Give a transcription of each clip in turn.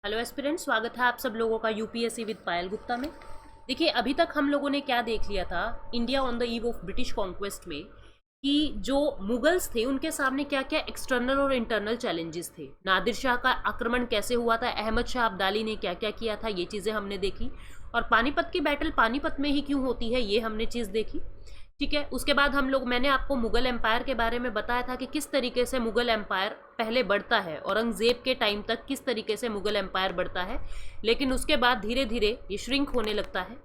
Hello aspirant, स्वागत है आप सब लोगों का यूपीएससी विद पायल गुप्ता में। देखिए, अभी तक हम लोगों ने क्या देख लिया था India on the eve of British conquest में कि जो मुगल्स थे उनके सामने क्या क्या एक्सटर्नल और इंटरनल चैलेंजेस थे। नादिर शाह का आक्रमण कैसे हुआ था, अहमद शाह अब्दाली ने क्या क्या किया था, ये चीज़ें हमने देखी। और पानीपत की बैटल पानीपत में ही क्यों होती है, ये हमने चीज़ देखी। ठीक है, उसके बाद मैंने आपको मुगल एम्पायर के बारे में बताया था कि किस तरीके से मुगल एम्पायर पहले बढ़ता है, औरंगजेब के टाइम तक किस तरीके से मुगल एम्पायर बढ़ता है, लेकिन उसके बाद धीरे धीरे ये श्रिंक होने लगता है।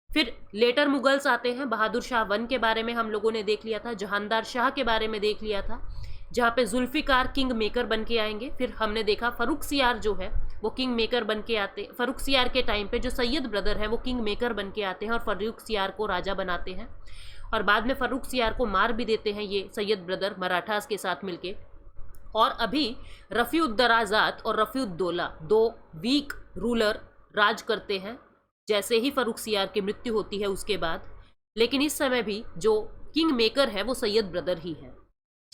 फिर लेटर मुगल्स आते हैं, बहादुर शाह वन के बारे में हम लोगों ने देख लिया था, जहानदार शाह के बारे में देख लिया था, जहाँ पे जुल्फिकार किंग मेकर बन के आएंगे। फिर हमने देखा फरुख सियार जो है वो किंग मेकर बन के आते, फरुख सियार के टाइम पे जो सैयद ब्रदर है वो किंग मेकर बन के आते हैं और फरुख सियार को राजा बनाते हैं। और बाद में फरुख सियार को मार भी देते हैं ये सैयद ब्रदर मराठास के साथ मिलके। और अभी रफ़ी-उद-दराज़ात और रफ़ी-उद-दौला दो वीक रूलर राज करते हैं जैसे ही फरुख सियार की मृत्यु होती है उसके बाद। लेकिन इस समय भी जो किंग मेकर है वो सैयद ब्रदर ही है।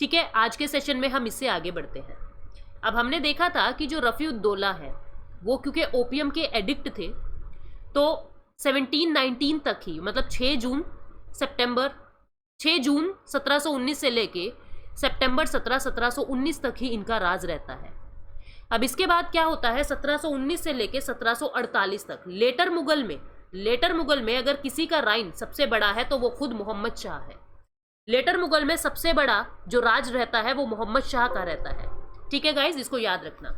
ठीक है, आज के सेशन में हम इससे आगे बढ़ते हैं। अब हमने देखा था कि जो रफ़ी-उद-दौला है वो क्योंकि ओपियम के एडिक्ट थे तो 1719 तक ही, मतलब 6 जून 1719 से लेके सितंबर 1719 तक ही इनका राज रहता है। अब इसके बाद क्या होता है, 1719 से लेके 1748 तक लेटर मुगल में अगर किसी का राइन सबसे बड़ा है तो वो खुद मोहम्मद शाह है। लेटर मुगल में सबसे बड़ा जो राज रहता है वो मोहम्मद शाह का रहता है। ठीक है गाइज, इसको याद रखना।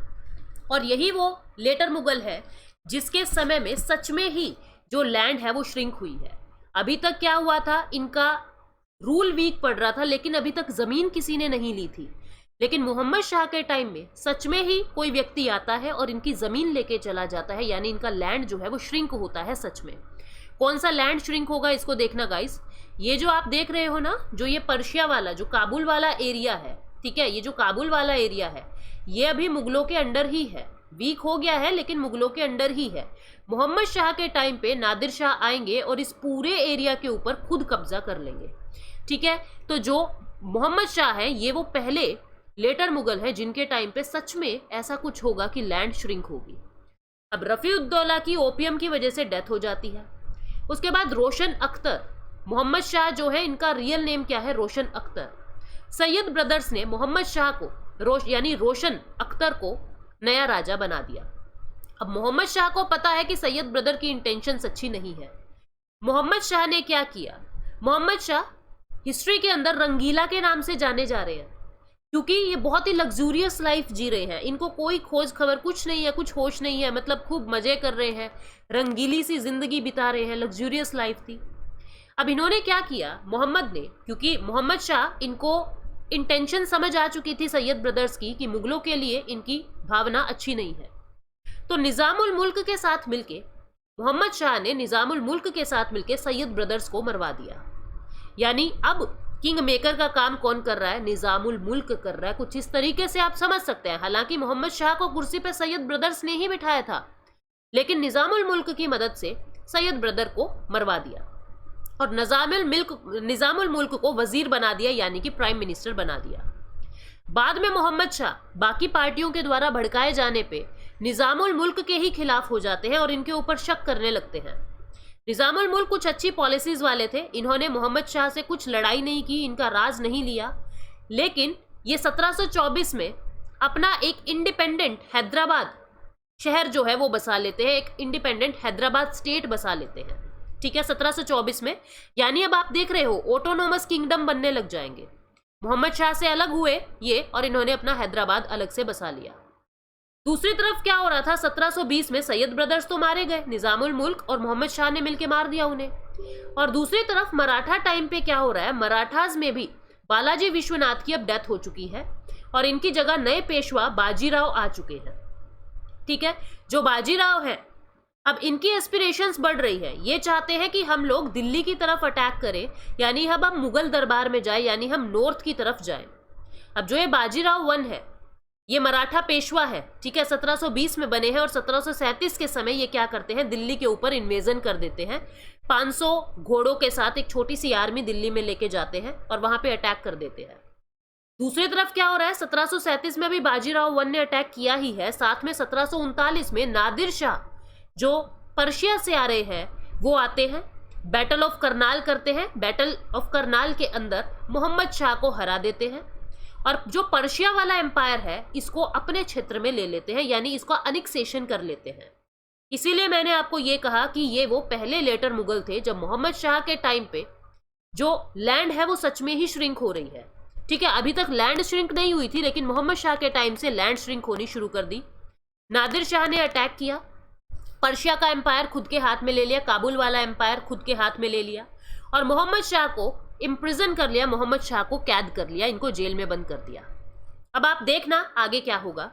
और यही वो लेटर मुगल है जिसके समय में सच में ही जो लैंड है वो श्रिंक हुई है। अभी तक क्या हुआ था, इनका रूल वीक पड़ रहा था लेकिन अभी तक जमीन किसी ने नहीं ली थी। लेकिन मोहम्मद शाह के टाइम में सच में ही कोई व्यक्ति आता है और इनकी जमीन लेके चला जाता है, यानी इनका लैंड जो है वो श्रिंक होता है सच में। कौन सा लैंड श्रिंक होगा इसको देखना गाइस। ये जो आप देख रहे हो ना, जो ये पर्शिया वाला जो काबुल वाला एरिया है, ठीक है, ये जो काबुल वाला एरिया है ये अभी मुगलों के अंडर ही है। वीक हो गया है लेकिन मुगलों के अंडर ही है। मोहम्मद शाह के टाइम पे नादिर शाह आएंगे और इस पूरे एरिया के ऊपर खुद कब्जा कर लेंगे। ठीक है, तो जो मोहम्मद शाह है ये वो पहले लेटर मुगल है जिनके टाइम पे सच में ऐसा कुछ होगा कि लैंड श्रिंक होगी। अब रफ़ी-उद-दौला की ओपियम की वजह से डेथ हो जाती है। उसके बाद रोशन अख्तर, मोहम्मद शाह जो है इनका रियल नेम क्या है, रोशन अख्तर। सैयद ब्रदर्स ने मोहम्मद शाह को यानी रोशन अख्तर को नया राजा बना दिया। अब मोहम्मद शाह को पता है कि सैयद ब्रदर की इंटेंशंस अच्छी नहीं है। मोहम्मद शाह ने क्या किया, मोहम्मद शाह हिस्ट्री के अंदर रंगीला के नाम से जाने जा रहे हैं क्योंकि ये बहुत ही लग्जूरियस लाइफ जी रहे हैं। इनको कोई खोज खबर कुछ नहीं है, कुछ होश नहीं है, मतलब खूब मजे कर रहे हैं, रंगीली सी जिंदगी बिता रहे हैं, लग्जूरियस लाइफ थी। अब इन्होंने क्या किया, मोहम्मद ने, क्योंकि मोहम्मद शाह इनको इंटेंशन समझ आ चुकी थी सैयद ब्रदर्स की कि मुगलों के लिए इनकी भावना अच्छी नहीं है, तो निजामुल मुल्क के साथ मिलके मोहम्मद शाह ने निजामुल मुल्क के साथ मिलके सैयद ब्रदर्स को मरवा दिया। यानी अब किंग मेकर का काम कौन कर रहा है, निजामुल मुल्क कर रहा है। कुछ इस तरीके से आप समझ सकते हैं। हालांकि मोहम्मद शाह को कुर्सी पे सैयद ब्रदर्स ने ही बिठाया था लेकिन निजामुल मुल्क की मदद से सैयद ब्रदर को मरवा दिया और निजामुल मुल्क को वजीर बना दिया, यानी कि प्राइम मिनिस्टर बना दिया। बाद में मोहम्मद शाह बाकी पार्टियों के द्वारा भड़काए जाने पे निजामुल मुल्क के ही खिलाफ हो जाते हैं और इनके ऊपर शक करने लगते हैं। निजामुल मुल्क कुछ अच्छी पॉलिसीज वाले थे, इन्होंने मोहम्मद शाह से कुछ लड़ाई नहीं की, इनका राज नहीं लिया, लेकिन ये 1724 में अपना एक इंडिपेंडेंट हैदराबाद शहर जो है वो बसा लेते हैं, एक इंडिपेंडेंट हैदराबाद स्टेट बसा लेते हैं। ठीक है, 1724 में, यानी अब आप देख रहे हो ऑटोनोमस किंगडम बनने लग जाएंगे। मोहम्मद शाह से अलग हुए ये और इन्होंने अपना हैदराबाद अलग से बसा लिया। दूसरी तरफ क्या हो रहा था, 1720 में सैयद ब्रदर्स तो मारे गए, निजामुल मुल्क और मोहम्मद शाह ने मिलकर मार दिया उन्हें। और दूसरी तरफ मराठा टाइम पे क्या हो रहा है, मराठाज में भी बालाजी विश्वनाथ की अब डेथ हो चुकी है और इनकी जगह नए पेशवा बाजीराव आ चुके हैं। ठीक है, जो बाजीराव है अब इनकी एस्पिरेशंस बढ़ रही है, ये चाहते हैं कि हम लोग दिल्ली की तरफ अटैक करें, यानी अब हम मुगल दरबार में जाए, यानी हम नॉर्थ की तरफ जाएं। अब जो ये बाजीराव वन है ये मराठा पेशवा है, ठीक है, 1720 में बने हैं और 1737 के समय ये क्या करते हैं, दिल्ली के ऊपर इन्वेजन कर देते हैं। 500 घोड़ों के साथ एक छोटी सी आर्मी दिल्ली में लेके जाते हैं और वहां पे अटैक कर देते हैं। दूसरी तरफ क्या हो रहा है, 1737 में भी बाजीराव वन ने अटैक किया ही है, साथ में 1739 में नादिर शाह जो पर्शिया से आ रहे हैं वो आते हैं, बैटल ऑफ करनाल करते हैं। बैटल ऑफ करनाल के अंदर मोहम्मद शाह को हरा देते हैं और जो पर्शिया वाला एम्पायर है इसको अपने क्षेत्र में ले लेते हैं, यानी इसको अनिक्सेशन कर लेते हैं। इसीलिए मैंने आपको ये कहा कि ये वो पहले लेटर मुगल थे जब मोहम्मद शाह के टाइम पे जो लैंड है वो सच में ही श्रिंक हो रही है। ठीक है, अभी तक लैंड श्रिंक नहीं हुई थी, लेकिन मोहम्मद शाह के टाइम से लैंड श्रिंक होनी शुरू कर दी। नादिर शाह ने अटैक किया, पर्शिया का एम्पायर खुद के हाथ में ले लिया, काबुल वाला एम्पायर खुद के हाथ में ले लिया और मोहम्मद शाह को इम्प्रिजन कर लिया, मोहम्मद शाह को कैद कर लिया, इनको जेल में बंद कर दिया। अब आप देखना आगे क्या होगा।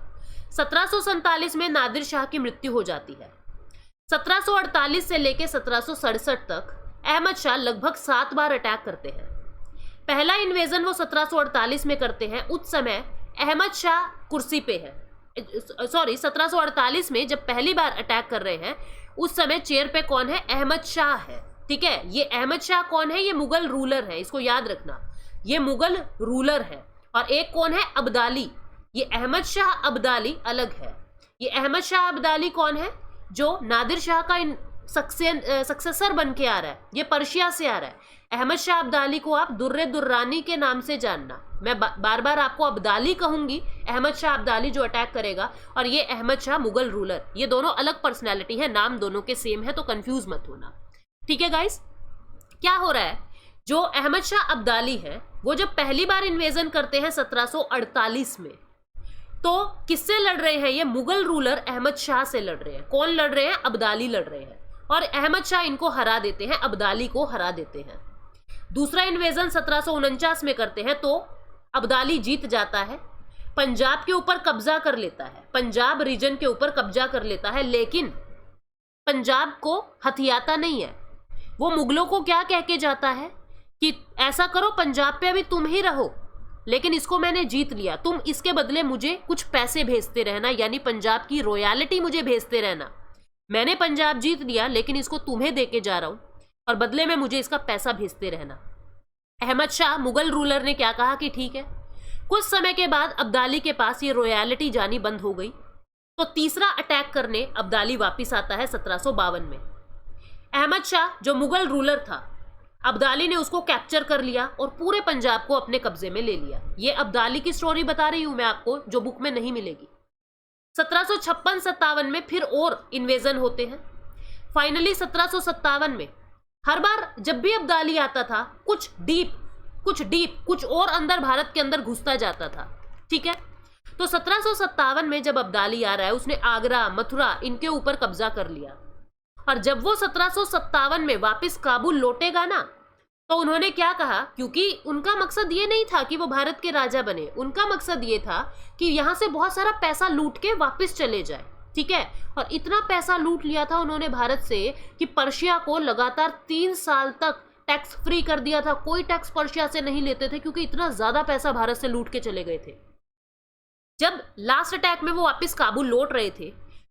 1747 में नादिर शाह की मृत्यु हो जाती है। 1748 से लेकर 1767 तक अहमद शाह लगभग 7 बार अटैक करते हैं। पहला इन्वेजन वो 1748 में करते हैं, उस समय अहमद शाह कुर्सी पे है। 1748 में जब पहली बार अटैक कर रहे हैं उस समय चेयर पे कौन है, अहमद शाह है। ठीक है, ये अहमद शाह कौन है, ये मुगल रूलर है, इसको याद रखना, ये मुगल रूलर है। और एक कौन है, अब्दाली, ये अहमद शाह अब्दाली अलग है। ये अहमद शाह अब्दाली कौन है, जो नादिर शाह का सक्सेसर बन के आ रहा है, ये पर्शिया से आ रहा है। अहमद शाह अब्दाली को आप दुर्रे दुर्रानी के नाम से जानना, मैं बार बार आपको अब्दाली कहूंगी, अहमद शाह अब्दाली जो अटैक करेगा, और ये अहमद शाह मुगल रूलर, ये दोनों अलग पर्सनैलिटी है, नाम दोनों के सेम है, तो कंफ्यूज मत होना। ठीक है गाइस, क्या हो रहा है, जो अहमद शाह अब्दाली है वो जब पहली बार इन्वेजन करते हैं 1748 में, तो किससे लड़ रहे हैं, ये मुगल रूलर अहमद शाह से लड़ रहे हैं। कौन लड़ रहे हैं, अब्दाली लड़ रहे हैं, और अहमद शाह इनको हरा देते हैं, अब्दाली को हरा देते हैं। दूसरा इन्वेजन 1749 में करते हैं, तो अब्दाली जीत जाता है, पंजाब के ऊपर कब्जा कर लेता है, पंजाब रीजन के ऊपर कब्जा कर लेता है, लेकिन पंजाब को हथियाता नहीं है। वो मुगलों को क्या कह के जाता है कि ऐसा करो, पंजाब पे अभी तुम ही रहो, लेकिन इसको मैंने जीत लिया, तुम इसके बदले मुझे कुछ पैसे भेजते रहना, यानी पंजाब की रॉयल्टी मुझे भेजते रहना। मैंने पंजाब जीत लिया लेकिन इसको तुम्हें देके जा रहा हूं और बदले में मुझे इसका पैसा भेजते रहना। अहमद शाह मुगल रूलर ने क्या कहा कि ठीक है। कुछ समय के बाद अब्दाली के पास ये रॉयल्टी जानी बंद हो गई, तो तीसरा अटैक करने अब्दाली वापिस आता है 1752 में। अहमद शाह जो मुगल रूलर था, अब्दाली ने उसको कैप्चर कर लिया और पूरे पंजाब को अपने कब्जे में ले लिया। ये अब्दाली की स्टोरी बता रही हूं मैं आपको, जो बुक में नहीं मिलेगी। 1756-57 में फिर और इन्वेजन होते हैं। फाइनली 1757 में हर बार जब भी अब्दाली आता था कुछ डीप कुछ और अंदर भारत के अंदर घुसता जाता था। ठीक है, तो 1757 में जब अब्दाली आ रहा है, उसने आगरा, मथुरा इनके ऊपर कब्जा कर लिया, और जब वो 1757 में वापस काबुल लौटेगा ना, तो उन्होंने क्या कहा, क्योंकि उनका मकसद ये नहीं था कि वो भारत के राजा बने, उनका मकसद ये था कि यहां से बहुत सारा पैसा लूट के वापस चले जाए। ठीक है, और इतना पैसा लूट लिया था उन्होंने भारत से कि पर्शिया को लगातार 3 साल तक टैक्स फ्री कर दिया था। कोई टैक्स पर्शिया से नहीं लेते थे, क्योंकि इतना ज्यादा पैसा भारत से लूट के चले गए थे। जब लास्ट अटैक में वो वापस काबुल लौट रहे थे,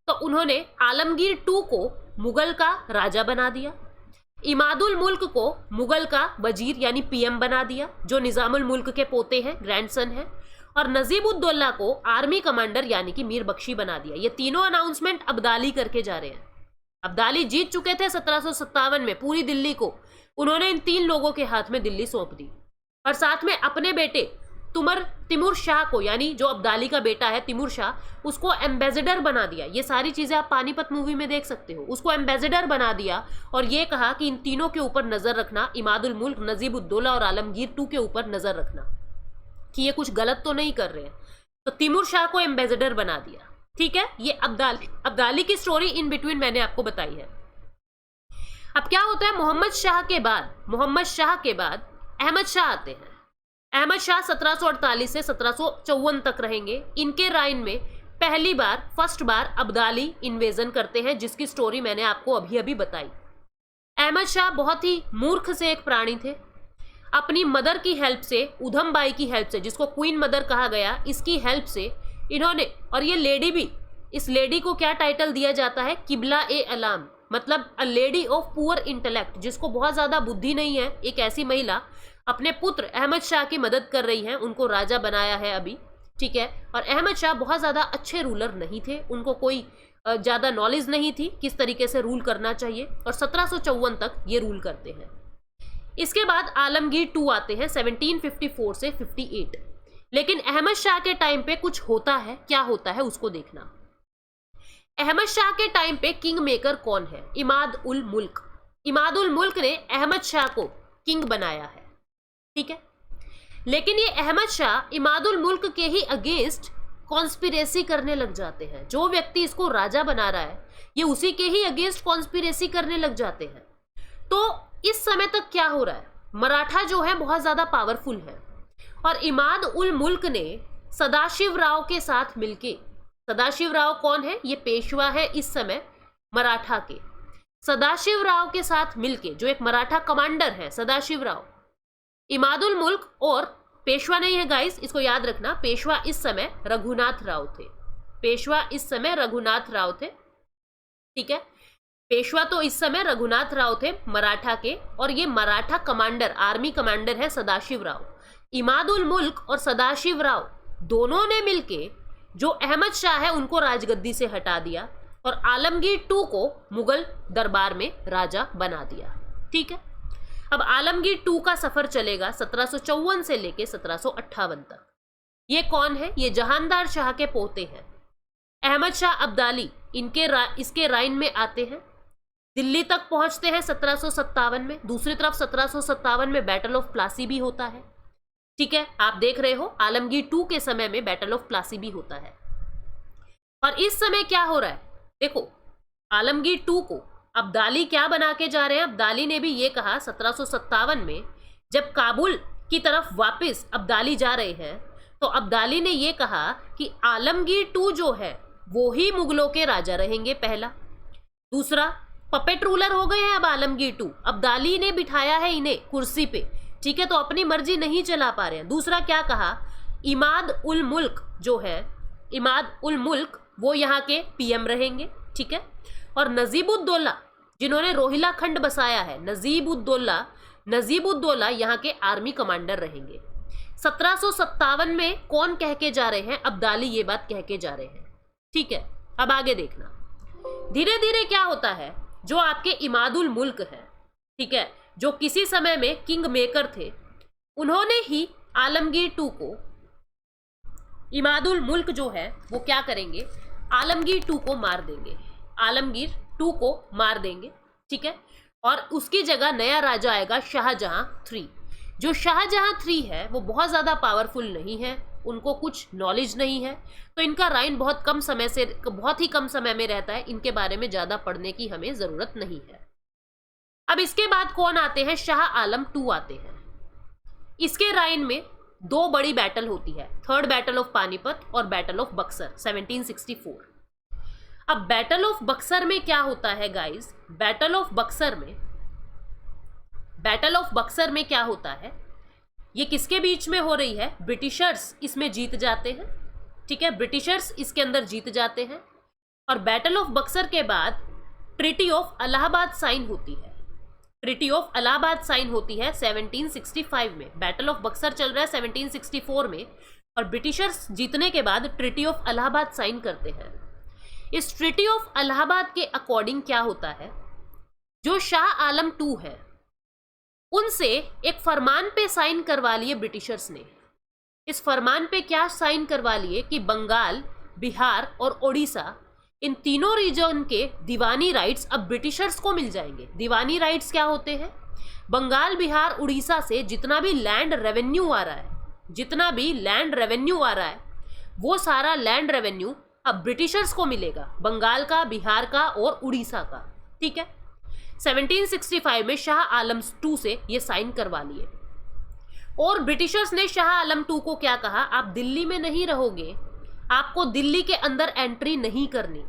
तो उन्होंने आलमगीर II को मुगल का राजा बना दिया, इमादुल मुल्क को मुगल का वजीर यानी PM बना दिया, जो निजामुल मुल्क के पोते हैं, ग्रैंडसन है, और नजीब-उद-दौला को आर्मी कमांडर यानी कि मीर बख्शी बना दिया। ये तीनों अनाउंसमेंट अब्दाली करके जा रहे हैं। अब्दाली जीत चुके थे 1757 में पूरी दिल्ली को, उन्होंने इन 3 लोगों के हाथ में दिल्ली सौंप दी, और साथ में अपने बेटे तिमूर शाह को, यानी जो अब्दाली का बेटा है तिमूर शाह, उसको एम्बेसडर बना दिया। ये सारी चीजें आप पानीपत मूवी में देख सकते हो। उसको एम्बेसडर बना दिया और ये कहा कि इन तीनों के ऊपर नजर रखना, इमादुल मुल्क, नजीब-उद-दौला और आलमगीर II के ऊपर नजर रखना कि ये कुछ गलत तो नहीं कर रहे हैं। तो तिमूर शाह को एम्बेसडर बना दिया। ठीक है, ये अब्दाली की स्टोरी इन बिटवीन मैंने आपको बताई है। अब क्या होता है, मोहम्मद शाह के बाद अहमद शाह आते हैं। अहमद शाह 1748 से 1754 तक रहेंगे। इनके राइन में फर्स्ट बार अब्दाली इन्वेजन करते हैं, जिसकी स्टोरी मैंने आपको अभी अभी बताई। अहमद शाह बहुत ही मूर्ख से एक प्राणी थे। अपनी मदर की हेल्प से, उधम बाई की हेल्प से, जिसको क्वीन मदर कहा गया, इसकी हेल्प से इन्होंने, और ये लेडी भी, इस लेडी को क्या टाइटल दिया जाता है, किबला ए अलाम, मतलब a lady of poor intellect, जिसको बहुत ज्यादा बुद्धि नहीं है, एक ऐसी महिला अपने पुत्र अहमद शाह की मदद कर रही है, उनको राजा बनाया है अभी, ठीक है। और अहमद शाह बहुत ज्यादा अच्छे रूलर नहीं थे, उनको कोई ज्यादा नॉलेज नहीं थी किस तरीके से रूल करना चाहिए, और 1754 तक ये रूल करते हैं। इसके बाद आलमगीर टू आते हैं 1754 से 58। लेकिन अहमद शाह के टाइम पे कुछ होता है, क्या होता है उसको देखना। अहमद शाह के टाइम पे किंग मेकर कौन है? इमाद उल मुल्क। इमाद उल मुल्क ने अहमद शाह को किंग बनाया है, ठीक है। लेकिन ये अहमद शाह इमाद उल मुल्क के ही अगेंस्ट कॉन्स्पिरेसी करने लग जाते हैं। जो व्यक्ति इसको राजा बना रहा है, ये उसी के ही अगेंस्ट कॉन्स्पिरेसी करने लग जाते हैं। तो इस समय तक क्या हो रहा है, मराठा जो है बहुत ज्यादा पावरफुल है, और इमाद उल मुल्क ने सदाशिव राव के साथ मिलके, सदाशिव राव कौन है? ये पेशवा है इस समय मराठा के। सदाशिव राव के साथ मिलके, जो एक मराठा कमांडर है सदाशिव राव, इमाद उल मुल्क, और पेशवा नहीं है गाइस, इसको याद रखना, पेशवा इस समय रघुनाथ राव थे। पेशवा इस समय रघुनाथ राव थे, ठीक है। पेशवा तो इस समय रघुनाथ राव थे मराठा के, और ये मराठा कमांडर, आर्मी कमांडर है सदाशिव राव। इमाद उल मुल्क और सदाशिव राव दोनों ने मिलके जो अहमद शाह है उनको राजगद्दी से हटा दिया, और आलमगीर टू को मुगल दरबार में राजा बना दिया, ठीक है। अब आलमगीर टू का सफर चलेगा 1754 से लेके 1758 तक। ये कौन है? ये जहानदार शाह के पोते हैं। अहमद शाह अब्दाली इसके राइन में आते हैं, दिल्ली तक पहुंचते हैं 1757 में। दूसरी तरफ 1757 में बैटल ऑफ प्लासी भी होता है, ठीक है। आप देख रहे हो आलमगीर टू के समय में बैटल ऑफ प्लासी भी होता है। और इस समय क्या हो रहा है, देखो आलमगीर टू को अब्दाली क्या बना के जा रहे हैं। अब्दाली ने भी ये कहा 1757 में, जब काबुल की तरफ वापस अब्दाली जा रहे हैं, तो अब्दाली ने ये कहा कि आलमगीर टू जो है वो ही मुगलों के राजा रहेंगे, पहला। दूसरा, पपेट रूलर हो गए हैं अब आलमगीर टू, अब्दाली ने बिठाया है इन्हें कुर्सी पे, ठीक है, तो अपनी मर्जी नहीं चला पा रहे हैं। दूसरा क्या कहा, इमाद उल मुल्क जो है, इमाद उल मुल्क वो यहाँ के पीएम रहेंगे, ठीक है। और नजीबुद्दौला जिन्होंने रोहिला खंड बसाया है, नजीबुद्दौला यहाँ के आर्मी कमांडर रहेंगे। 1757 में कौन कह के जा रहे हैं? अब्दाली ये बात कह के जा रहे हैं, ठीक है। अब आगे देखना, धीरे धीरे क्या होता है, जो आपके इमादुल मुल्क है, ठीक है, जो किसी समय में किंग मेकर थे, उन्होंने ही आलमगीर टू को, इमादुल मुल्क जो है वो क्या करेंगे, आलमगीर टू को मार देंगे, आलमगीर टू को मार देंगे, ठीक है। और उसकी जगह नया राजा आएगा शाहजहां थ्री। जो शाहजहां थ्री है वो बहुत ज़्यादा पावरफुल नहीं है, उनको कुछ नॉलेज नहीं है, तो इनका राइन बहुत ही कम समय में रहता है, इनके बारे में ज़्यादा पढ़ने की हमें ज़रूरत नहीं है। अब इसके बाद कौन आते हैं? शाह आलम टू आते हैं। इसके राइन में दो बड़ी बैटल होती है, थर्ड बैटल ऑफ पानीपत और बैटल ऑफ बक्सर 1764। अब बैटल ऑफ बक्सर में क्या होता है गाइस, बैटल ऑफ बक्सर में क्या होता है, ये किसके बीच में हो रही है? ब्रिटिशर्स इसमें जीत जाते हैं, ठीक है, ब्रिटिशर्स इसके अंदर जीत जाते हैं। और बैटल ऑफ बक्सर के बाद ट्रीटी ऑफ इलाहाबाद साइन होती है, ट्रीटी ऑफ इलाहाबाद साइन होती है 1765 में। बैटल ऑफ बक्सर चल रहा है 1764 में, और ब्रिटिशर्स जीतने के बाद ट्रीटी ऑफ इलाहाबाद साइन करते हैं। इस ट्रीटी ऑफ इलाहाबाद के अकॉर्डिंग क्या होता है, जो शाह आलम टू है उनसे एक फरमान पे साइन करवा लिए ब्रिटिशर्स ने। इस फरमान पे क्या साइन करवा लिए कि बंगाल, बिहार और ओडिशा, इन तीनों रीजन के दीवानी राइट्स अब ब्रिटिशर्स को मिल जाएंगे। दीवानी राइट्स क्या होते हैं? बंगाल, बिहार, उड़ीसा से जितना भी लैंड रेवेन्यू आ रहा है, वो सारा लैंड रेवेन्यू अब ब्रिटिशर्स को मिलेगा, बंगाल का, बिहार का और उड़ीसा का, ठीक है। 1765 में शाह आलम टू से ये साइन करवा लिए, और ब्रिटिशर्स ने शाह आलम टू को क्या कहा, आप दिल्ली में नहीं रहोगे, आपको दिल्ली के अंदर एंट्री नहीं करनी,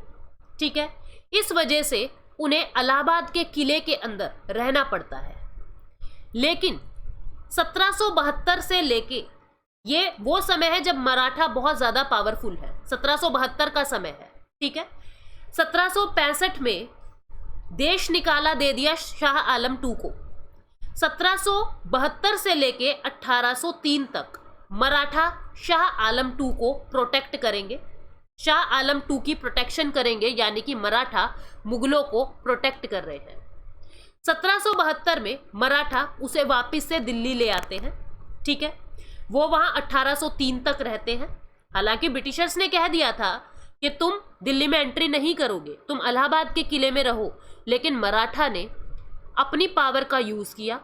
ठीक है। इस वजह से उन्हें इलाहाबाद के किले के अंदर रहना पड़ता है। लेकिन 1772 से लेके ये वो समय है जब मराठा बहुत ज्यादा पावरफुल है, 1772 का समय है, ठीक है। 1765 में देश निकाला दे दिया शाह आलम टू को। 1772 से लेके 1803 तक मराठा शाह आलम टू को प्रोटेक्ट करेंगे, शाह आलम टू की प्रोटेक्शन करेंगे, यानी कि मराठा मुगलों को प्रोटेक्ट कर रहे हैं। 1772 में मराठा उसे वापस से दिल्ली ले आते हैं, ठीक है। वो वहां 1803 तक रहते हैं। हालांकि ब्रिटिशर्स ने कह दिया था कि तुम दिल्ली में एंट्री नहीं करोगे, तुम इलाहाबाद के किले में रहो, लेकिन मराठा ने अपनी पावर का यूज किया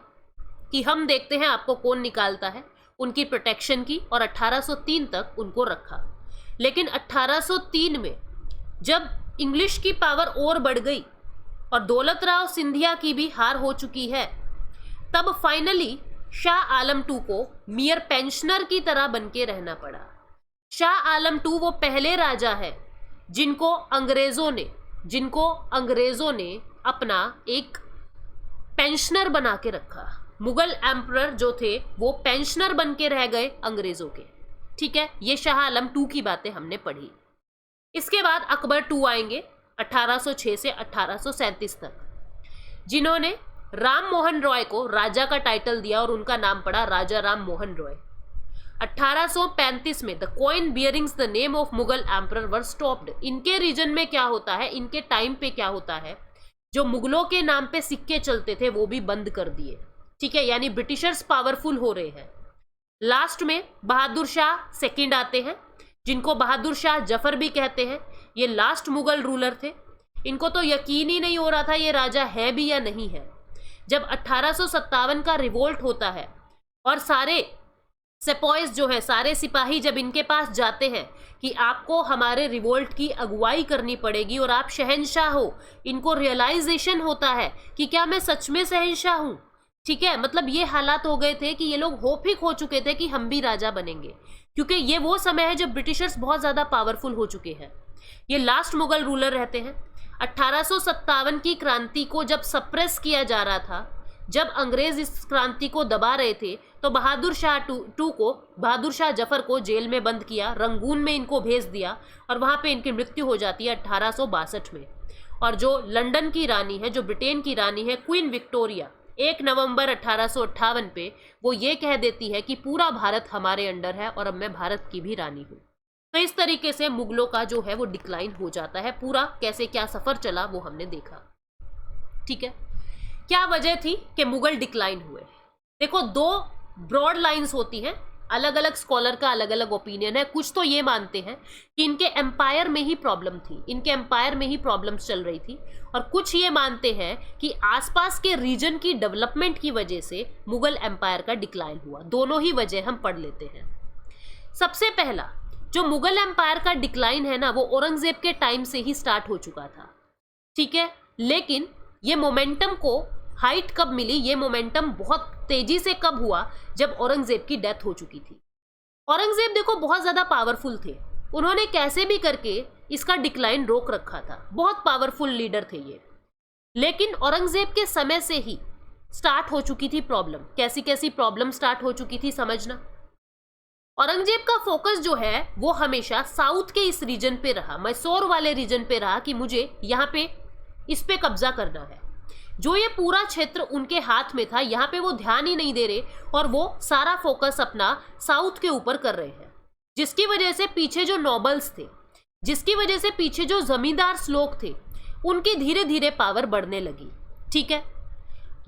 कि हम देखते हैं आपको कौन निकालता है, उनकी प्रोटेक्शन की, और 1803 तक उनको रखा। लेकिन 1803 में जब इंग्लिश की पावर और बढ़ गई और दौलत राव सिंधिया की भी हार हो चुकी है, तब फाइनली शाह आलम टू को मियर पेंशनर की तरह बनके रहना पड़ा। शाह आलम टू वो पहले राजा है जिनको अंग्रेजों ने अपना एक पेंशनर बना के रखा। मुगल एम्परर जो थे वो पेंशनर बन के रह गए अंग्रेजों के, ठीक है। ये शाह आलम टू की बातें हमने पढ़ी। इसके बाद अकबर टू आएंगे 1806 से 1837 तक, जिन्होंने राम मोहन रॉय को राजा का टाइटल दिया और उनका नाम पड़ा राजा राम मोहन रॉय। 1835 में the coin bearings the name of Mughal emperor were stopped. इनके रीजन में क्या होता है, इनके टाइम पे क्या होता है, जो मुगलों के नाम पे सिक्के चलते थे वो भी बंद कर दिए, ठीक है। यानी ब्रिटिशर्स पावरफुल हो रहे हैं। लास्ट में बहादुर शाह सेकंड आते हैं, जिनको बहादुर शाह जफर भी कहते हैं। ये लास्ट मुगल रूलर थे। इनको तो यकीन ही नहीं हो रहा था ये राजा है भी या नहीं है। जब 1857 का रिवोल्ट होता है और सारे सेपॉइस जो है, सारे सिपाही जब इनके पास जाते हैं कि आपको हमारे रिवोल्ट की अगुवाई करनी पड़ेगी और आप शहंशाह हो, इनको रियलाइजेशन होता है कि क्या मैं सच में शहंशाह हूं, ठीक है। मतलब ये हालात हो गए थे कि ये लोग होप ही खो चुके थे कि हम भी राजा बनेंगे, क्योंकि ये वो समय है जब ब्रिटिशर्स बहुत ज्यादा पावरफुल हो चुके हैं। ये लास्ट मुगल रूलर रहते हैं। 1857 की क्रांति को जब सप्रेस किया जा रहा था, जब अंग्रेज इस क्रांति को दबा रहे थे, तो बहादुर शाह जफर को जेल में बंद किया, रंगून में इनको भेज दिया और वहां पे इनकी मृत्यु हो जाती है 1862 में। और जो लंदन की रानी है, जो ब्रिटेन की रानी है, क्वीन विक्टोरिया, 1 नवंबर 1858 पे वो ये कह देती है कि पूरा भारत हमारे अंडर है और अब मैं भारत की भी रानी हूँ। तो इस तरीके से मुगलों का जो है वो डिक्लाइन हो जाता है। पूरा कैसे क्या सफर चला वो हमने देखा, ठीक है। क्या वजह थी कि मुगल डिक्लाइन हुए? देखो, 2 ब्रॉड लाइंस होती हैं, अलग अलग स्कॉलर का अलग अलग ओपिनियन है। कुछ तो ये मानते हैं कि इनके एम्पायर में ही प्रॉब्लम थी, इनके एम्पायर में ही प्रॉब्लम्स चल रही थी, और कुछ ये मानते हैं कि आसपास के रीजन की डेवलपमेंट की वजह से मुगल एम्पायर का डिक्लाइन हुआ। दोनों ही वजह हम पढ़ लेते हैं। सबसे पहला जो मुगल एम्पायर का डिक्लाइन है ना, वो औरंगजेब के टाइम से ही स्टार्ट हो चुका था, ठीक है। लेकिन ये मोमेंटम को हाइट कब मिली, ये मोमेंटम बहुत तेजी से कब हुआ, जब औरंगजेब की डेथ हो चुकी थी। औरंगजेब देखो बहुत ज्यादा पावरफुल थे, उन्होंने कैसे भी करके इसका डिक्लाइन रोक रखा था, बहुत पावरफुल लीडर थे ये। लेकिन औरंगजेब के समय से ही स्टार्ट हो चुकी थी प्रॉब्लम। कैसी कैसी प्रॉब्लम स्टार्ट हो चुकी थी समझना। औरंगजेब का फोकस जो है वो हमेशा साउथ के इस रीजन पे रहा, मैसूर वाले रीजन पे रहा, कि मुझे यहाँ पे इस पे कब्जा करना है। जो ये पूरा क्षेत्र उनके हाथ में था, यहाँ पे वो ध्यान ही नहीं दे रहे और वो सारा फोकस अपना साउथ के ऊपर कर रहे हैं, जिसकी वजह से पीछे जो नॉबल्स थे, जिसकी वजह से पीछे जो जमींदार लोग थे, उनकी धीरे धीरे पावर बढ़ने लगी, ठीक है।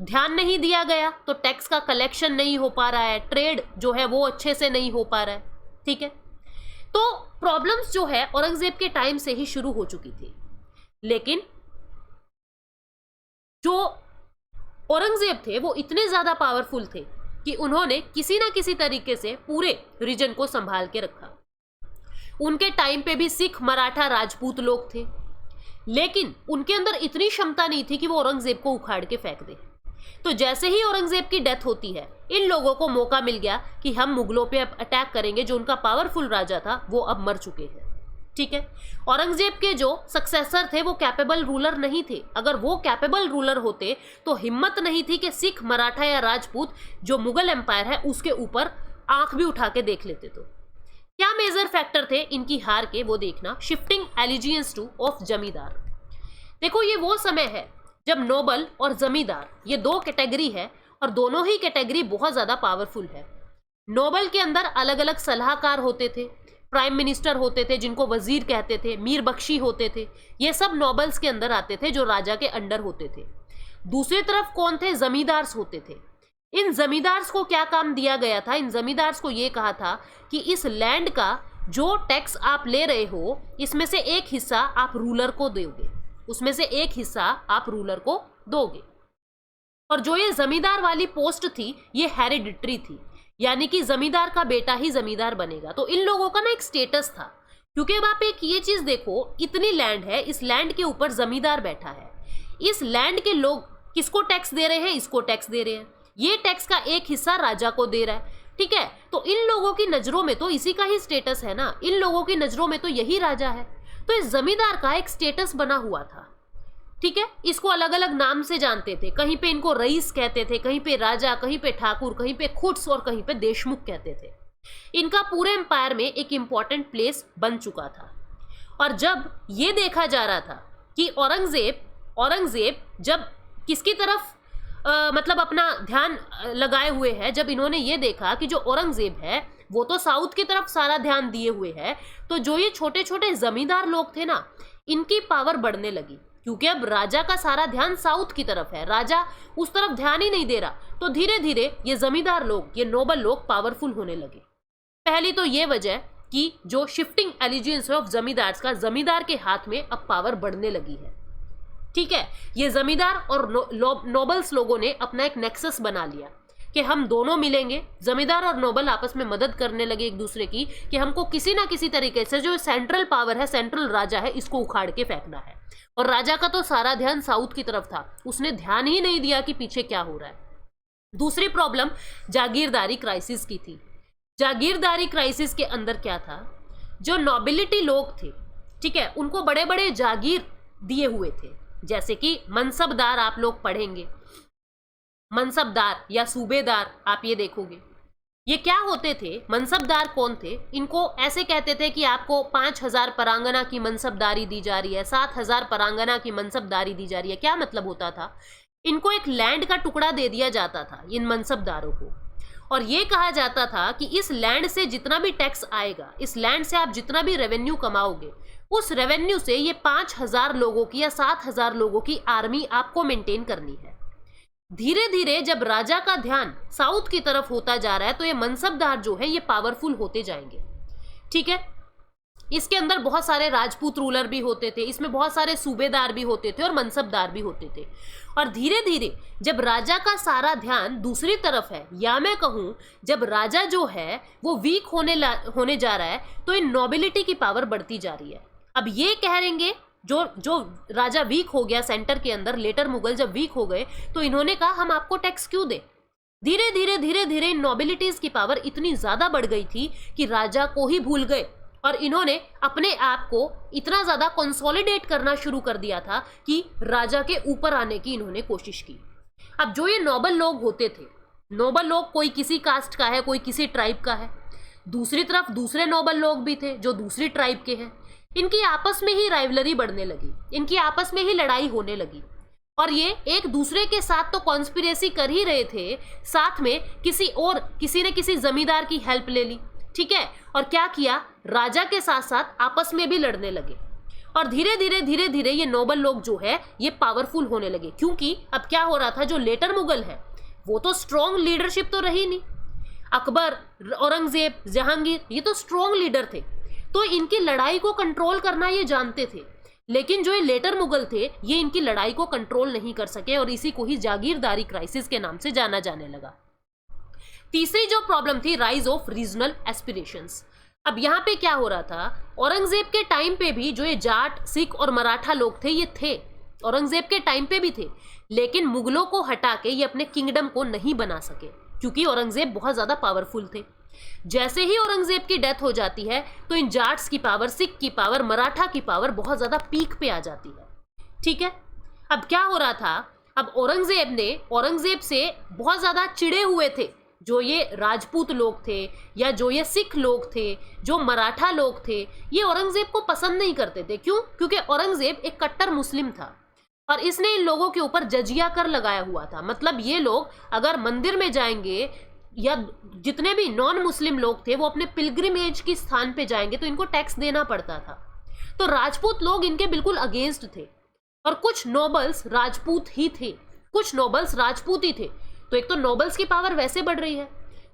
ध्यान नहीं दिया गया तो टैक्स का कलेक्शन नहीं हो पा रहा है, ट्रेड जो है वो अच्छे से नहीं हो पा रहा है, ठीक है। तो प्रॉब्लम्स जो है औरंगजेब के टाइम से ही शुरू हो चुकी थी। लेकिन जो औरंगजेब थे वो इतने ज्यादा पावरफुल थे कि उन्होंने किसी ना किसी तरीके से पूरे रीजन को संभाल के रखा। उनके टाइम पे भी सिख, मराठा, राजपूत लोग थे, लेकिन उनके अंदर इतनी क्षमता नहीं थी कि वो औरंगजेब को उखाड़ के फेंक दे। तो जैसे ही औरंगजेब की डेथ होती है, इन लोगों को मौका मिल गया कि हम मुगलों पे अब अटैक करेंगे। जो उनका पावरफुल राजा था वो अब मर चुके हैं, ठीक है। औरंगजेब के जो सक्सेसर थे वो कैपेबल रूलर नहीं थे। अगर वो कैपेबल रूलर होते तो हिम्मत नहीं थी कि सिख, मराठा या राजपूत जो मुगल एम्पायर है उसके ऊपर आंख भी उठा के देख लेते। तो क्या मेजर फैक्टर थे इनकी हार के, वो देखना। शिफ्टिंग एलिजियंस टू ऑफ जमींदार। देखो, ये वो समय है जब नोबल और जमींदार ये दो कैटेगरी है और दोनों ही कैटेगरी बहुत ज्यादा पावरफुल है। नोबल के अंदर अलग अलग सलाहकार होते थे, प्राइम मिनिस्टर होते थे जिनको वजीर कहते थे, मीर बख्शी होते थे, ये सब नोबल्स के अंदर आते थे जो राजा के अंडर होते थे। दूसरी तरफ कौन थे? जमींदार्स होते थे। इन जमींदार्स को क्या काम दिया गया था? इन जमींदार्स को ये कहा था कि इस लैंड का जो टैक्स आप ले रहे हो इसमें से एक हिस्सा आप रूलर को दोगे, उसमें से एक हिस्सा आप रूलर को दोगे। और जो ये जमींदार वाली पोस्ट थी ये हेरिडिटरी थी, यानी कि जमींदार का बेटा ही जमींदार बनेगा। तो इन लोगों का ना एक स्टेटस था, क्योंकि अब आप एक ये चीज देखो, इतनी लैंड है, इस लैंड के ऊपर जमींदार बैठा है, इस लैंड के लोग किसको टैक्स दे रहे हैं? इसको टैक्स दे रहे हैं, ये टैक्स का एक हिस्सा राजा को दे रहा है, ठीक है। तो इन लोगों की नजरों में तो इसी का ही स्टेटस है ना, इन लोगों की नजरों में तो यही राजा है। तो इस जमींदार का एक स्टेटस बना हुआ था, ठीक है। इसको अलग अलग नाम से जानते थे, कहीं पे इनको रईस कहते थे, कहीं पे राजा, कहीं पे ठाकुर, कहीं पे खुट्स और कहीं पे देशमुख कहते थे। इनका पूरे एम्पायर में एक इंपॉर्टेंट प्लेस बन चुका था। और जब ये देखा जा रहा था कि औरंगजेब जब किसकी तरफ मतलब अपना ध्यान लगाए हुए है, जब इन्होंने ये देखा कि जो औरंगजेब है वो तो साउथ की तरफ सारा ध्यान दिए हुए है, तो जो ये छोटे छोटे जमींदार लोग थे ना, इनकी पावर बढ़ने लगी, क्योंकि अब राजा का सारा ध्यान साउथ की तरफ है, राजा उस तरफ ध्यान ही नहीं दे रहा। तो धीरे धीरे ये जमींदार लोग, ये नोबल लोग पावरफुल होने लगे। पहली तो ये वजह कि जो शिफ्टिंग एलिजियंस ऑफ जमींदार्स का, जमींदार के हाथ में अब पावर बढ़ने लगी है, ठीक है। ये जमींदार और नोबल्स लोगों ने अपना एक नेक्सस बना लिया कि हम दोनों मिलेंगे। जमींदार और नोबल आपस में मदद करने लगे एक दूसरे की कि हमको किसी ना किसी तरीके से जो सेंट्रल पावर है, सेंट्रल राजा है, इसको उखाड़ के फेंकना है। और राजा का तो सारा ध्यान साउथ की तरफ था, उसने ध्यान ही नहीं दिया कि पीछे क्या हो रहा है। दूसरी प्रॉब्लम जागीरदारी क्राइसिस की थी। जागीरदारी क्राइसिस के अंदर क्या था? जो नोबिलिटी लोग थे, ठीक है, उनको बड़े बड़े जागीर दिए हुए थे, जैसे कि मनसबदार, आप लोग पढ़ेंगे मनसबदार या सूबेदार, आप ये देखोगे। ये क्या होते थे? मनसबदार कौन थे? इनको ऐसे कहते थे कि आपको 5,000 परांगना की मनसबदारी दी जा रही है, 7,000 परांगना की मनसबदारी दी जा रही है। क्या मतलब होता था? इनको एक लैंड का टुकड़ा दे दिया जाता था इन मनसबदारों को, और ये कहा जाता था कि इस लैंड से जितना भी टैक्स आएगा, इस लैंड से आप जितना भी रेवेन्यू कमाओगे, उस रेवेन्यू से ये 5,000 लोगों की या 7,000 लोगों की आर्मी आपको मेंटेन करनी है। धीरे धीरे जब राजा का ध्यान साउथ की तरफ होता जा रहा है, तो ये मनसबदार जो है ये पावरफुल होते जाएंगे, ठीक है। इसके अंदर बहुत सारे राजपूत रूलर भी होते थे, इसमें बहुत सारे सूबेदार भी होते थे और मनसबदार भी होते थे। और धीरे धीरे जब राजा का सारा ध्यान दूसरी तरफ है, या मैं कहूँ जब राजा जो है वो वीक होने जा रहा है, तो इन नोबिलिटी की पावर बढ़ती जा रही है। अब ये कह रहेंगे जो राजा वीक हो गया सेंटर के अंदर, लेटर मुगल जब वीक हो गए, तो इन्होंने कहा हम आपको टैक्स क्यों दे। धीरे धीरे इन नोबिलिटीज की पावर इतनी ज्यादा बढ़ गई थी कि राजा को ही भूल गए, और इन्होंने अपने आप को इतना ज्यादा कंसोलिडेट करना शुरू कर दिया था कि राजा के ऊपर आने की इन्होंने कोशिश की। अब जो ये नोबल लोग होते थे, नोबल लोग कोई किसी कास्ट का है, कोई किसी ट्राइब का है, दूसरी तरफ दूसरे नोबल लोग भी थे जो दूसरी ट्राइब के हैं। इनकी आपस में ही राइवलरी बढ़ने लगी, इनकी आपस में ही लड़ाई होने लगी, और ये एक दूसरे के साथ तो कॉन्स्पिरेसी कर ही रहे थे, साथ में किसी ने किसी जमींदार की हेल्प ले ली, ठीक है। और क्या किया? राजा के साथ साथ आपस में भी लड़ने लगे, और धीरे धीरे ये नोबल लोग जो है ये पावरफुल होने लगे। क्योंकि अब क्या हो रहा था, जो लेटर मुगल है वो तो स्ट्रॉन्ग लीडरशिप तो रही नहीं। अकबर, औरंगजेब, जहांगीर, ये तो स्ट्रॉन्ग लीडर थे, तो इनकी लड़ाई को कंट्रोल करना ये जानते थे। लेकिन जो ये लेटर मुगल थे ये इनकी लड़ाई को कंट्रोल नहीं कर सके, और इसी को ही जागीरदारी क्राइसिस के नाम से जाना जाने लगा। तीसरी जो प्रॉब्लम थी, राइज ऑफ रीजनल एस्पिरेशंस। अब यहाँ पे क्या हो रहा था, औरंगजेब के टाइम पे भी जो ये जाट, सिख और मराठा लोग थे ये थे, औरंगजेब के टाइम पे भी थे, लेकिन मुगलों को हटा के ये अपने किंगडम को नहीं बना सके, क्योंकि औरंगजेब बहुत ज्यादा पावरफुल थे। जैसे ही औरंगजेब की डेथ हो जाती है तो इन जाट्स की पावर, सिख की पावर, मराठा की पावर बहुत ज्यादा पीक पे आ जाती है, ठीक है। अब क्या हो रहा था, अब औरंगजेब से बहुत ज्यादा चिढ़े हुए थे जो ये राजपूत लोग थे, या जो ये सिख लोग थे, जो मराठा लोग थे, ये औरंगजेब को पसंद नहीं करते थे। क्यों? क्योंकि औरंगजेब एक कट्टर मुस्लिम था, और इसने इन लोगों के ऊपर जजिया कर लगाया हुआ था। मतलब ये लोग अगर मंदिर में जाएंगे या जितने भी नॉन मुस्लिम लोग थे वो अपने पिलग्रिमेज की स्थान पे जाएंगे तो इनको टैक्स देना पड़ता था। तो राजपूत लोग इनके बिल्कुल अगेंस्ट थे और कुछ नोबल्स राजपूत ही थे, कुछ नोबल्स राजपूत ही थे। तो एक तो नोबल्स की पावर वैसे बढ़ रही है,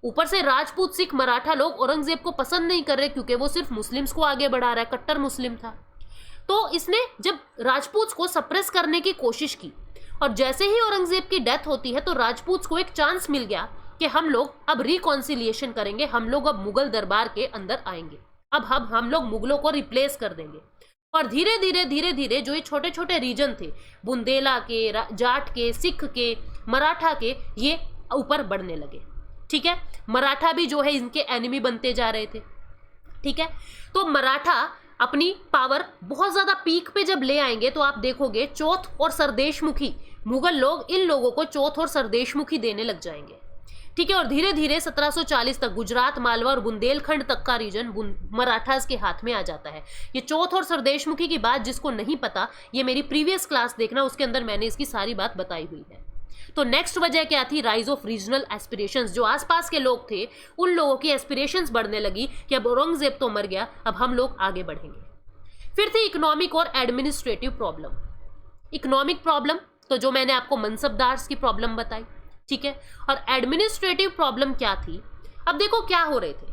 ऊपर से राजपूत सिख मराठा लोग औरंगजेब को पसंद नहीं कर रहे क्योंकि वो सिर्फ मुस्लिम्स को आगे बढ़ा रहा है, कट्टर मुस्लिम था। तो इसने जब राजपूत को सप्रेस करने की कोशिश की और जैसे ही औरंगजेब की डेथ होती है तो राजपूत को एक चांस मिल गया कि हम लोग अब रिकॉन्सिलिएशन करेंगे, हम लोग अब मुगल दरबार के अंदर आएंगे, अब हम लोग मुगलों को रिप्लेस कर देंगे। और धीरे धीरे जो ये छोटे छोटे रीजन थे, बुंदेला के, जाट के, सिख के, मराठा के, ये ऊपर बढ़ने लगे। ठीक है, मराठा भी जो है इनके एनिमी बनते जा रहे थे। ठीक है, तो मराठा अपनी पावर बहुत ज्यादा पीक पे जब ले आएंगे तो आप देखोगे चौथ और सरदेशमुखी मुगल लोग इन लोगों को चौथ और सरदेशमुखी देने लग जाएंगे। ठीक है, और धीरे धीरे 1740 तक गुजरात, मालवा और बुंदेलखंड तक का रीजन मराठास के हाथ में आ जाता है। ये चौथ और सरदेशमुखी की बात जिसको नहीं पता, ये मेरी प्रीवियस क्लास देखना, उसके अंदर मैंने इसकी सारी बात बताई हुई है। तो नेक्स्ट वजह क्या थी? Rise of regional aspirations. जो आसपास के लोग थे उन लोगों की एस्पिरेशंस बढ़ने लगी कि अब औरंगजेब तो मर गया, अब हम लोग आगे बढ़ेंगे। फिर थी इकोनॉमिक और एडमिनिस्ट्रेटिव प्रॉब्लम। इकोनॉमिक प्रॉब्लम तो जो मैंने आपको मनसबदार्स की प्रॉब्लम बताई, ठीक है। और एडमिनिस्ट्रेटिव प्रॉब्लम क्या थी? अब देखो क्या हो रहे थे,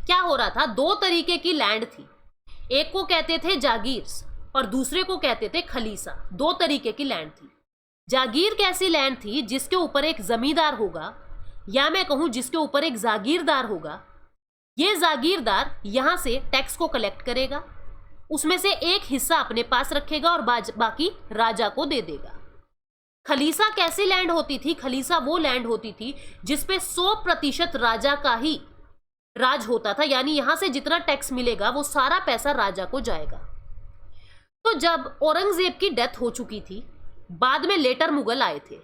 क्या हो रहा था, दो तरीके की लैंड थी, एक को कहते थे जागीर्स और दूसरे को कहते थे खलीसा। दो तरीके की लैंड थी। जागीर कैसी लैंड थी? जिसके ऊपर एक जमींदार होगा, या मैं कहूं जिसके ऊपर एक जागीरदार होगा। ये जागीरदार यहां से टैक्स को कलेक्ट करेगा, उसमें से एक हिस्सा अपने पास रखेगा और बाकी राजा को दे देगा। खलीसा कैसी लैंड होती थी? खलीसा वो लैंड होती थी जिसपे 100% राजा का ही राज होता था, यानी यहां से जितना टैक्स मिलेगा वो सारा पैसा राजा को जाएगा। तो जब औरंगजेब की डेथ हो चुकी थी, बाद में लेटर मुगल आए थे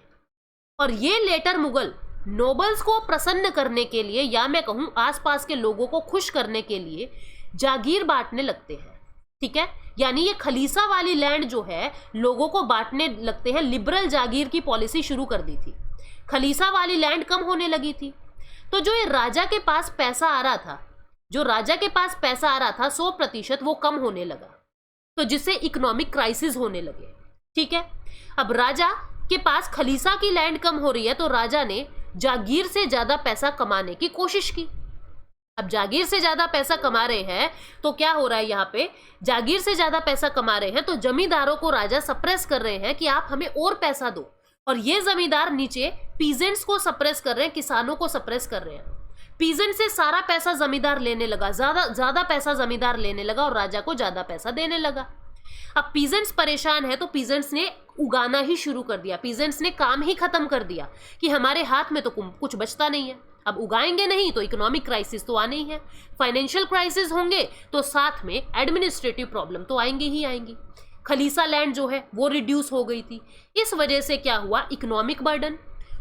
और ये लेटर मुगल नोबल्स को प्रसन्न करने के लिए, या मैं कहूं आसपास के लोगों को खुश करने के लिए, जागीर बांटने लगते हैं। ठीक है, यानी ये खलीसा वाली लैंड जो है लोगों को बांटने लगते हैं। लिबरल जागीर की पॉलिसी शुरू कर दी थी। खलीसा वाली लैंड कम होने लगी थी, तो जो ये राजा के पास पैसा आ रहा था, जो राजा के पास पैसा आ रहा था 100%, वो कम होने लगा, तो जिससे इकोनॉमिक क्राइसिस होने लगे। ठीक है, अब राजा के पास खलीसा की लैंड कम हो रही है तो राजा ने जागीर से ज्यादा पैसा कमाने की कोशिश की। अब जागीर से ज्यादा पैसा कमा रहे हैं तो क्या हो रहा है, यहाँ पे जागीर से ज्यादा पैसा कमा रहे हैं तो जमींदारों को राजा सप्रेस कर रहे हैं कि आप हमें और पैसा दो, और ये जमींदार नीचे पीजेंट्स को सप्रेस कर रहे हैं, किसानों को सप्रेस कर रहे हैं। पीजेंट से सारा पैसा जमींदार लेने लगा, ज्यादा पैसा जमींदार लेने लगा और राजा को ज्यादा पैसा देने लगा। अब पीजेंट्स परेशान है तो पीजेंट्स ने उगाना ही शुरू कर दिया, पीजेंट्स ने काम ही खत्म कर दिया कि हमारे हाथ में तो कुछ बचता नहीं है, अब उगाएंगे नहीं तो इकोनॉमिक क्राइसिस तो आनी ही है, फाइनेंशियल क्राइसिस होंगे तो साथ में एडमिनिस्ट्रेटिव प्रॉब्लम तो आएंगी ही आएंगी। खलीसा लैंड जो है वो रिड्यूस हो गई थी। इस वजह से क्या हुआ, इकोनॉमिक बर्डन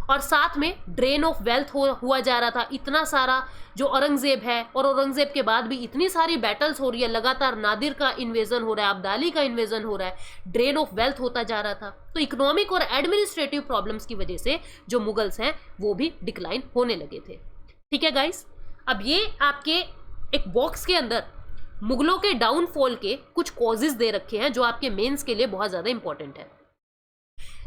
और साथ में ड्रेन ऑफ वेल्थ हुआ जा रहा था। इतना सारा जो औरंगजेब है, और औरंगजेब के बाद भी इतनी सारी बैटल्स हो रही है, लगातार नादिर का इन्वेजन हो रहा है, अब्दाली का इन्वेजन हो रहा है, ड्रेन ऑफ वेल्थ होता जा रहा था। तो इकोनॉमिक और एडमिनिस्ट्रेटिव प्रॉब्लम्स की वजह से जो मुगल्स हैं वो भी डिक्लाइन होने लगे थे। ठीक है गाइस, अब ये आपके एक बॉक्स के अंदर मुगलों के डाउनफॉल के कुछ कॉजेज दे रखे हैं जो आपके मेंस के लिए बहुत ज्यादा इंपॉर्टेंट है।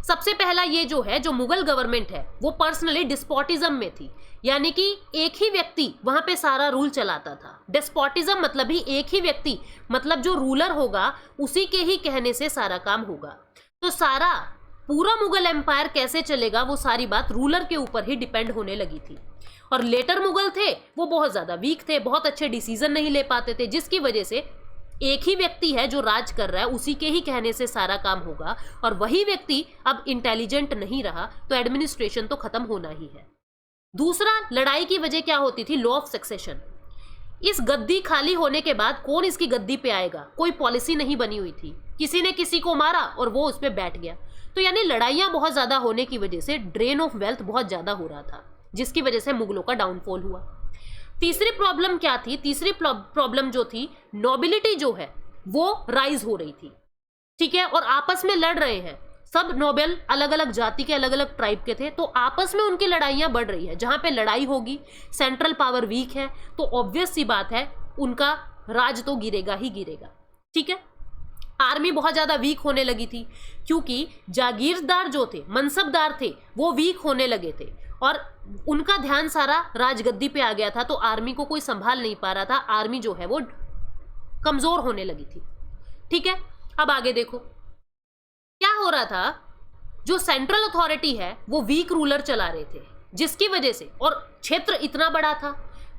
सबसे पहला ये जो है, जो मुगल गवर्नमेंट है वो पर्सनली डिस्पोटिज्म में थी, यानी कि एक ही व्यक्ति वहां पे सारा रूल चलाता था। डिस्पोटिज्म मतलब ही एक ही व्यक्ति, मतलब जो रूलर होगा उसी के ही कहने से सारा काम होगा। तो सारा पूरा मुगल एम्पायर कैसे चलेगा वो सारी बात रूलर के ऊपर ही डिपेंड होने लगी थी। और लेटर मुगल थे वो बहुत ज्यादा वीक थे, बहुत अच्छे डिसीजन नहीं ले पाते थे, जिसकी वजह से एक ही व्यक्ति है जो राज कर रहा है, उसी के ही कहने से सारा काम होगा, और वही व्यक्ति अब इंटेलिजेंट नहीं रहा तो एडमिनिस्ट्रेशन तो खत्म होना ही है। दूसरा, लड़ाई की वजह क्या होती थी, लॉ ऑफ सक्सेशन। इस गद्दी खाली होने के बाद कौन इसकी गद्दी पे आएगा, कोई पॉलिसी नहीं बनी हुई थी, किसी ने किसी को मारा और वो उस पर बैठ गया। तो यानी लड़ाइयां बहुत ज्यादा होने की वजह से ड्रेन ऑफ वेल्थ बहुत ज्यादा हो रहा था, जिसकी वजह से मुगलों का डाउनफॉल हुआ। तीसरी प्रॉब्लम क्या थी, तीसरी प्रॉब्लम जो थी, नोबिलिटी जो है वो राइज हो रही थी। ठीक है, और आपस में लड़ रहे हैं, सब नोबेल अलग अलग जाति के, अलग अलग ट्राइब के थे, तो आपस में उनकी लड़ाइयां बढ़ रही है। जहां पे लड़ाई होगी, सेंट्रल पावर वीक है, तो ऑब्वियस सी बात है उनका राज तो गिरेगा ही गिरेगा। ठीक है, आर्मी बहुत ज्यादा वीक होने लगी थी क्योंकि जागीरदार जो थे, मनसबदार थे, वो वीक होने लगे थे और उनका ध्यान सारा राजगद्दी पे आ गया था, तो आर्मी को कोई संभाल नहीं पा रहा था। आर्मी जो है वो कमजोर होने लगी थी। ठीक है, अब आगे देखो क्या हो रहा था। जो सेंट्रल अथॉरिटी है वो वीक रूलर चला रहे थे, जिसकी वजह से, और क्षेत्र इतना बड़ा था,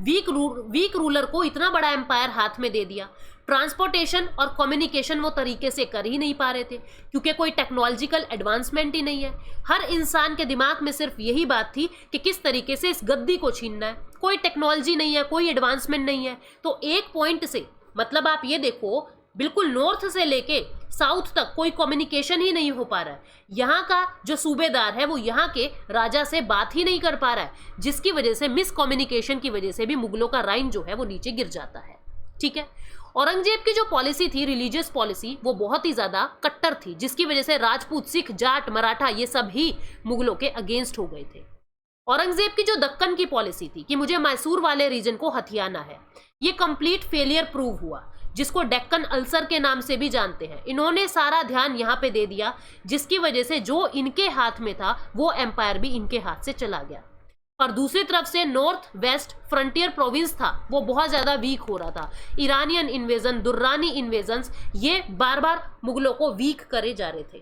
वीक रूलर को इतना बड़ा एम्पायर हाथ में दे दिया। ट्रांसपोर्टेशन और कम्युनिकेशन वो तरीके से कर ही नहीं पा रहे थे क्योंकि कोई टेक्नोलॉजिकल एडवांसमेंट ही नहीं है। हर इंसान के दिमाग में सिर्फ यही बात थी कि किस तरीके से इस गद्दी को छीनना है। कोई टेक्नोलॉजी नहीं है, कोई एडवांसमेंट नहीं है। तो एक पॉइंट से, मतलब आप ये देखो, बिल्कुल नॉर्थ से लेके साउथ तक कोई कम्युनिकेशन ही नहीं हो पा रहा है। यहाँ का जो सूबेदार है वो यहाँ के राजा से बात ही नहीं कर पा रहा है, जिसकी वजह से मिस कम्युनिकेशन की वजह से भी मुगलों का राइन जो है वो नीचे गिर जाता है। ठीक है, औरंगजेब की जो पॉलिसी थी, रिलीजियस पॉलिसी, वो बहुत ही ज्यादा कट्टर थी, जिसकी वजह से राजपूत, सिख, जाट, मराठा ये सब ही मुगलों के अगेंस्ट हो गए थे। औरंगजेब की जो दक्कन की पॉलिसी थी कि मुझे मैसूर वाले रीजन को हथियाना है, ये कंप्लीट फेलियर प्रूव हुआ, जिसको डेक्कन अल्सर के नाम से भी जानते हैं। इन्होंने सारा ध्यान यहाँ पे दे दिया, जिसकी वजह से जो इनके हाथ में था वो एम्पायर भी इनके हाथ से चला गया। और दूसरी तरफ से नॉर्थ वेस्ट फ्रंटियर प्रोविंस था, वो बहुत ज्यादा वीक हो रहा था। ईरानियन इन्वेजन, दुर्रानी इन्वेजन्स, ये बार बार मुगलों को वीक करे जा रहे थे।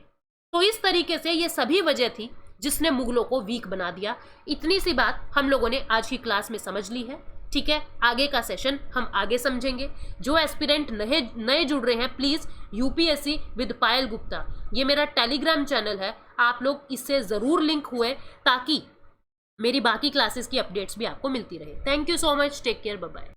तो इस तरीके से ये सभी वजह थी जिसने मुगलों को वीक बना दिया। इतनी सी बात हम लोगों ने आज की क्लास में समझ ली है। ठीक है, आगे का सेशन हम आगे समझेंगे। जो एस्पिरेंट नए जुड़ रहे हैं, प्लीज यूपीएससी विद पायल गुप्ता, ये मेरा टेलीग्राम चैनल है, आप लोग इससे जरूर लिंक हुए ताकि मेरी बाकी क्लासेस की अपडेट्स भी आपको मिलती रहे। Thank you so much, take care, bye bye.